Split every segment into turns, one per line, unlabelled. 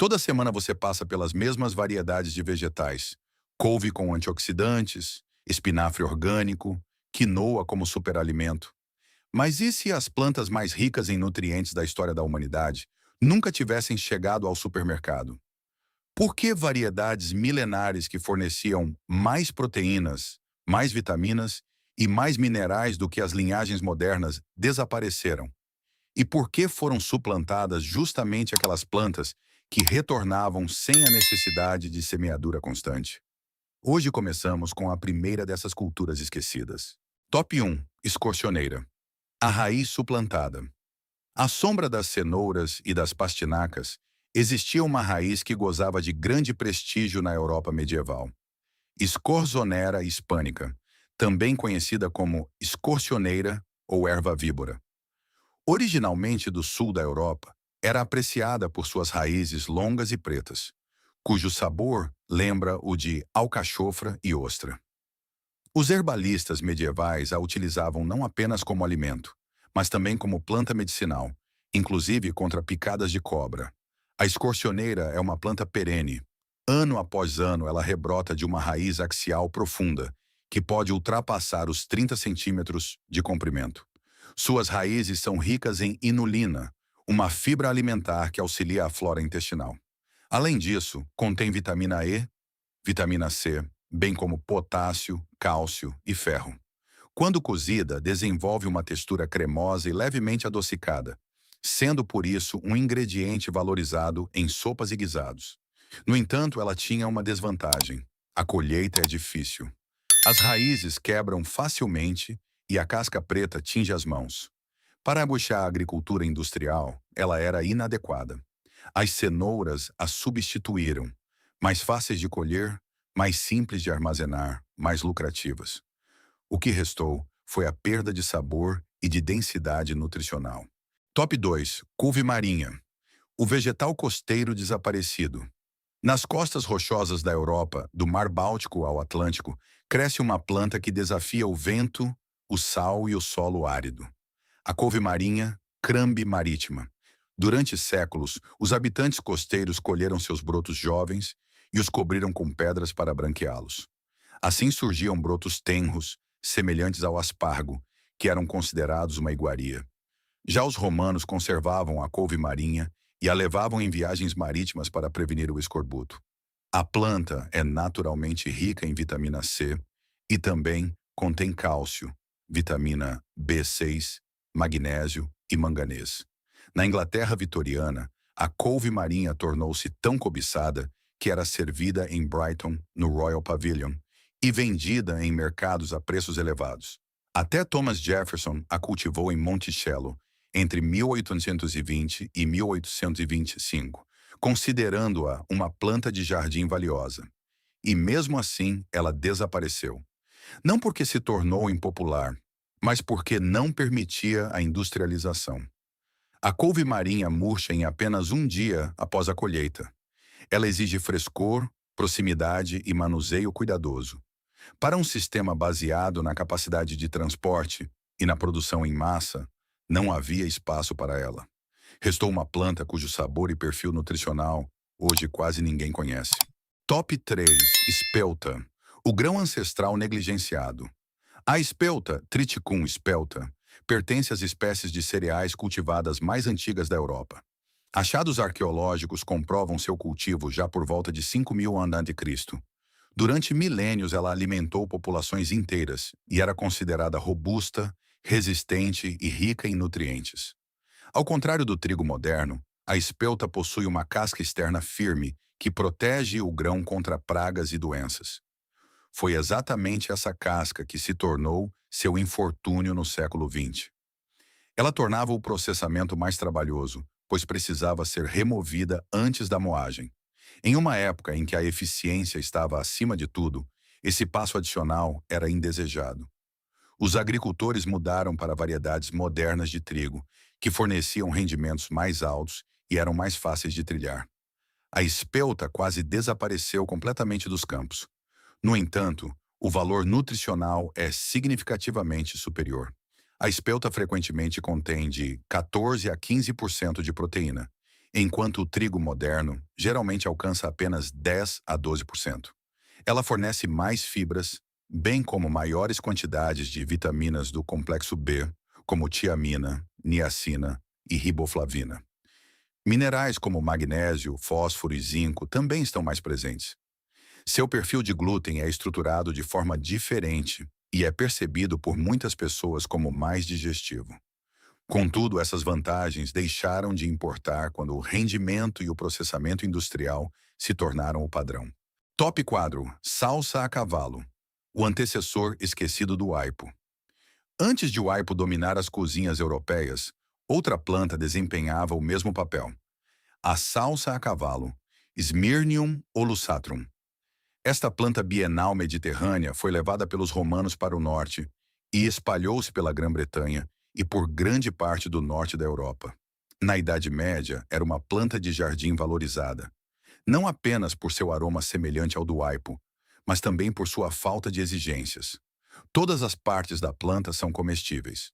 Toda semana você passa pelas mesmas variedades de vegetais: couve com antioxidantes, espinafre orgânico, quinoa como superalimento. Mas e se as plantas mais ricas em nutrientes da história da humanidade nunca tivessem chegado ao supermercado? Por que variedades milenares que forneciam mais proteínas, mais vitaminas e mais minerais do que as linhagens modernas desapareceram? E por que foram suplantadas justamente aquelas plantas que retornavam sem a necessidade de semeadura constante? Hoje começamos com a primeira dessas culturas esquecidas. Top 1. Escorcioneira. A raiz suplantada. À sombra das cenouras e das pastinacas, existia uma raiz que gozava de grande prestígio na Europa medieval. Scorzonera hispânica, também conhecida como escorcioneira ou erva víbora. Originalmente do sul da Europa, era apreciada por suas raízes longas e pretas, cujo sabor lembra o de alcachofra e ostra. Os herbalistas medievais a utilizavam não apenas como alimento, mas também como planta medicinal, inclusive contra picadas de cobra. A escorcioneira é uma planta perene. Ano após ano, ela rebrota de uma raiz axial profunda, que pode ultrapassar os 30 centímetros de comprimento. Suas raízes são ricas em inulina, uma fibra alimentar que auxilia a flora intestinal. Além disso, contém vitamina E, vitamina C, bem como potássio, cálcio e ferro. Quando cozida, desenvolve uma textura cremosa e levemente adocicada, sendo por isso um ingrediente valorizado em sopas e guisados. No entanto, ela tinha uma desvantagem: a colheita é difícil. As raízes quebram facilmente e a casca preta tinge as mãos. Para aguçar a agricultura industrial, ela era inadequada. As cenouras a substituíram, mais fáceis de colher, mais simples de armazenar, mais lucrativas. O que restou foi a perda de sabor e de densidade nutricional. Top 2. Couve marinha. O vegetal costeiro desaparecido. Nas costas rochosas da Europa, do Mar Báltico ao Atlântico, cresce uma planta que desafia o vento, o sal e o solo árido. A couve marinha, Crambe maritima. Durante séculos, os habitantes costeiros colheram seus brotos jovens e os cobriram com pedras para branqueá-los. Assim surgiam brotos tenros, semelhantes ao aspargo, que eram considerados uma iguaria. Já os romanos conservavam a couve marinha e a levavam em viagens marítimas para prevenir o escorbuto. A planta é naturalmente rica em vitamina C e também contém cálcio, vitamina B6, magnésio e manganês. Na Inglaterra vitoriana, a couve marinha tornou-se tão cobiçada que era servida em Brighton, no Royal Pavilion, e vendida em mercados a preços elevados. Até Thomas Jefferson a cultivou em Monticello, entre 1820 e 1825, considerando-a uma planta de jardim valiosa. E mesmo assim, ela desapareceu. Não porque se tornou impopular, mas porque não permitia a industrialização. A couve marinha murcha em apenas um dia após a colheita. Ela exige frescor, proximidade e manuseio cuidadoso. Para um sistema baseado na capacidade de transporte e na produção em massa, não havia espaço para ela. Restou uma planta cujo sabor e perfil nutricional hoje quase ninguém conhece. Top 3. Espelta. O grão ancestral negligenciado. A espelta, Triticum espelta, pertence às espécies de cereais cultivadas mais antigas da Europa. Achados arqueológicos comprovam seu cultivo já por volta de 5.000 a.C. Durante milênios ela alimentou populações inteiras e era considerada robusta, resistente e rica em nutrientes. Ao contrário do trigo moderno, a espelta possui uma casca externa firme que protege o grão contra pragas e doenças. Foi exatamente essa casca que se tornou seu infortúnio no século XX. Ela tornava o processamento mais trabalhoso, pois precisava ser removida antes da moagem. Em uma época em que a eficiência estava acima de tudo, esse passo adicional era indesejado. Os agricultores mudaram para variedades modernas de trigo, que forneciam rendimentos mais altos e eram mais fáceis de trilhar. A espelta quase desapareceu completamente dos campos. No entanto, o valor nutricional é significativamente superior. A espelta frequentemente contém de 14 a 15% de proteína enquanto o trigo moderno geralmente alcança apenas 10 a 12%. Ela fornece mais fibras, bem como maiores quantidades de vitaminas do complexo B, como tiamina, niacina e riboflavina. Minerais como magnésio, fósforo e zinco também estão mais presentes. Seu perfil de glúten é estruturado de forma diferente e é percebido por muitas pessoas como mais digestivo. Contudo, essas vantagens deixaram de importar quando o rendimento e o processamento industrial se tornaram o padrão. Top quadro: salsa a cavalo, o antecessor esquecido do aipo. Antes de o aipo dominar as cozinhas europeias, outra planta desempenhava o mesmo papel: a salsa a cavalo, Smyrnium olusatrum. Esta planta bienal mediterrânea foi levada pelos romanos para o norte e espalhou-se pela Grã-Bretanha e por grande parte do norte da Europa. Na Idade Média, era uma planta de jardim valorizada, não apenas por seu aroma semelhante ao do aipo, mas também por sua falta de exigências. Todas as partes da planta são comestíveis.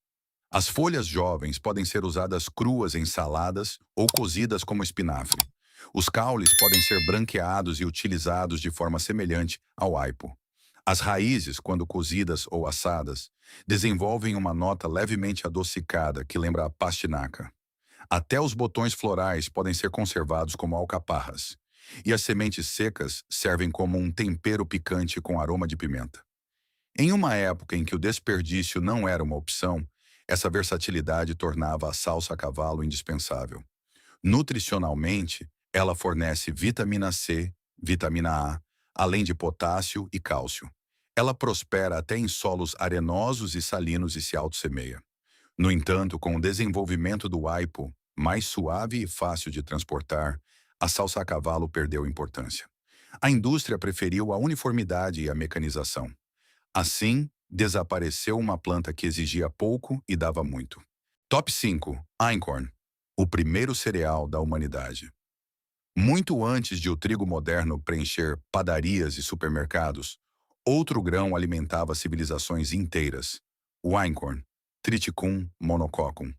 As folhas jovens podem ser usadas cruas em saladas ou cozidas como espinafre. Os caules podem ser branqueados e utilizados de forma semelhante ao aipo. As raízes, quando cozidas ou assadas, desenvolvem uma nota levemente adocicada que lembra a pastinaca. Até os botões florais podem ser conservados como alcaparras. E as sementes secas servem como um tempero picante com aroma de pimenta. Em uma época em que o desperdício não era uma opção, essa versatilidade tornava a salsa a cavalo indispensável. Nutricionalmente, ela fornece vitamina C, vitamina A, além de potássio e cálcio. Ela prospera até em solos arenosos e salinos e se autossemeia. No entanto, com o desenvolvimento do aipo, mais suave e fácil de transportar, a salsa a cavalo perdeu importância. A indústria preferiu a uniformidade e a mecanização. Assim, desapareceu uma planta que exigia pouco e dava muito. Top 5. Einkorn, o primeiro cereal da humanidade. Muito antes de o trigo moderno preencher padarias e supermercados, outro grão alimentava civilizações inteiras: o einkorn, Triticum monococcum.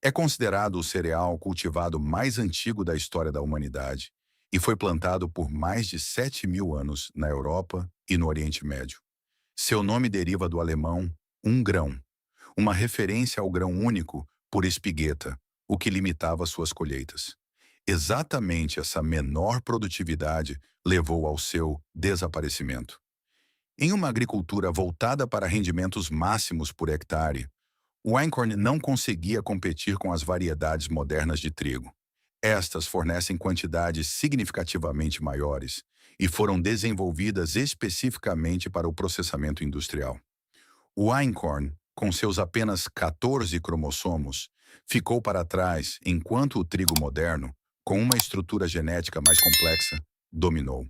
É considerado o cereal cultivado mais antigo da história da humanidade e foi plantado por mais de 7.000 anos na Europa e no Oriente Médio. Seu nome deriva do alemão um grão, uma referência ao grão único por espigueta, o que limitava suas colheitas. Exatamente essa menor produtividade levou ao seu desaparecimento. Em uma agricultura voltada para rendimentos máximos por hectare, o einkorn não conseguia competir com as variedades modernas de trigo. Estas fornecem quantidades significativamente maiores e foram desenvolvidas especificamente para o processamento industrial. O einkorn, com seus apenas 14 cromossomos, ficou para trás enquanto o trigo moderno, com uma estrutura genética mais complexa, dominou.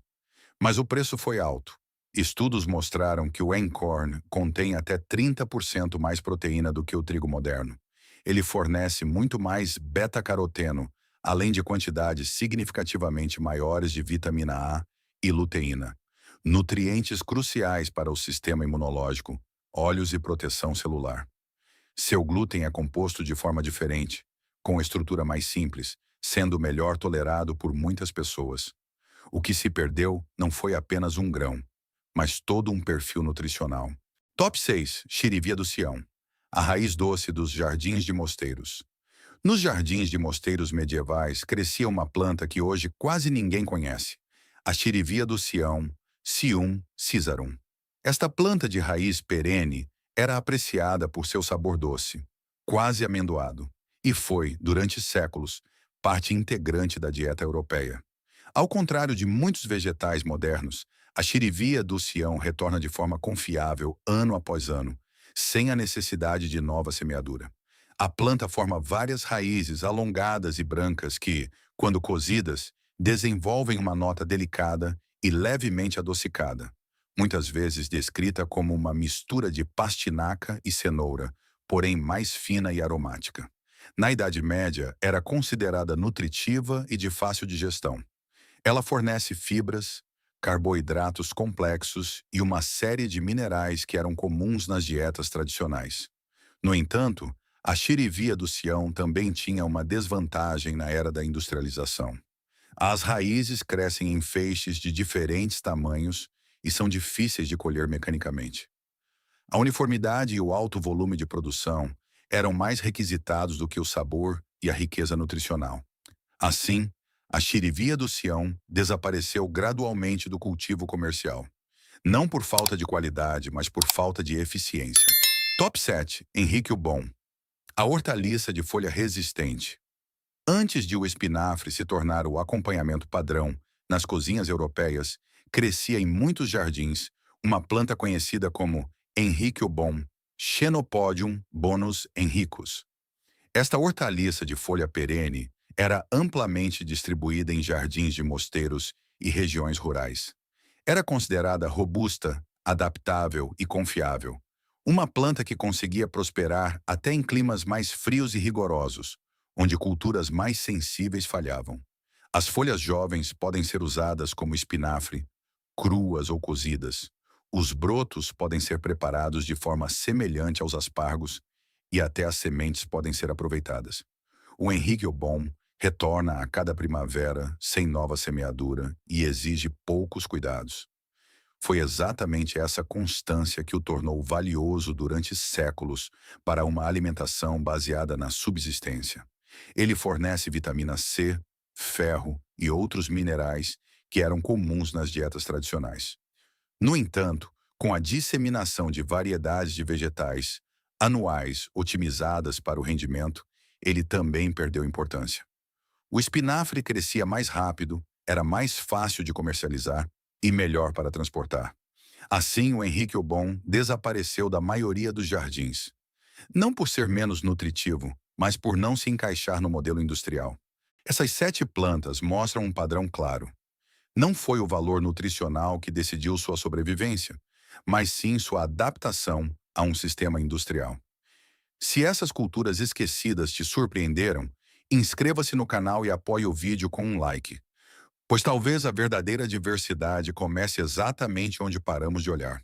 Mas o preço foi alto. Estudos mostraram que o einkorn contém até 30% mais proteína do que o trigo moderno. Ele fornece muito mais beta-caroteno, além de quantidades significativamente maiores de vitamina A e luteína, nutrientes cruciais para o sistema imunológico, olhos e proteção celular. Seu glúten é composto de forma diferente, com estrutura mais simples, sendo melhor tolerado por muitas pessoas. O que se perdeu não foi apenas um grão, mas todo um perfil nutricional. Top 6. Chirivia do Sião, a raiz doce dos jardins de mosteiros. Nos jardins de mosteiros medievais crescia uma planta que hoje quase ninguém conhece, a chirivia do Sião, Sium cisarum. Esta planta de raiz perene era apreciada por seu sabor doce, quase amendoado, e foi, durante séculos, parte integrante da dieta europeia. Ao contrário de muitos vegetais modernos, a chirivia do Sião retorna de forma confiável ano após ano, sem a necessidade de nova semeadura. A planta forma várias raízes alongadas e brancas que, quando cozidas, desenvolvem uma nota delicada e levemente adocicada, muitas vezes descrita como uma mistura de pastinaca e cenoura, porém mais fina e aromática. Na Idade Média, era considerada nutritiva e de fácil digestão. Ela fornece fibras, carboidratos complexos e uma série de minerais que eram comuns nas dietas tradicionais. No entanto, A xirivia do Sião também tinha uma desvantagem na era da industrialização. As raízes crescem em feixes de diferentes tamanhos e são difíceis de colher mecanicamente. A uniformidade e o alto volume de produção eram mais requisitados do que o sabor e a riqueza nutricional. Assim, a xirivia do Sião desapareceu gradualmente do cultivo comercial, não por falta de qualidade, mas por falta de eficiência. Top 7. Henrique o Bom. A hortaliça de folha resistente. Antes de o espinafre se tornar o acompanhamento padrão nas cozinhas europeias, crescia em muitos jardins uma planta conhecida como Henrique o Bom, Xenopodium bonus henricus. Esta hortaliça de folha perene era amplamente distribuída em jardins de mosteiros e regiões rurais. Era considerada robusta, adaptável e confiável. Uma planta que conseguia prosperar até em climas mais frios e rigorosos, onde culturas mais sensíveis falhavam. As folhas jovens podem ser usadas como espinafre, cruas ou cozidas. Os brotos podem ser preparados de forma semelhante aos aspargos e até as sementes podem ser aproveitadas. O Henrique o Bom retorna a cada primavera sem nova semeadura e exige poucos cuidados. Foi exatamente essa constância que o tornou valioso durante séculos para uma alimentação baseada na subsistência. Ele fornece vitamina C, ferro e outros minerais que eram comuns nas dietas tradicionais. No entanto, com a disseminação de variedades de vegetais anuais otimizadas para o rendimento, ele também perdeu importância. O espinafre crescia mais rápido, era mais fácil de comercializar e melhor para transportar. Assim, o Henrique o Bom desapareceu da maioria dos jardins. Não por ser menos nutritivo, mas por não se encaixar no modelo industrial. Essas 7 plantas mostram um padrão claro. Não foi o valor nutricional que decidiu sua sobrevivência, mas sim sua adaptação a um sistema industrial. Se essas culturas esquecidas te surpreenderam, inscreva-se no canal e apoie o vídeo com um like, pois talvez a verdadeira diversidade comece exatamente onde paramos de olhar.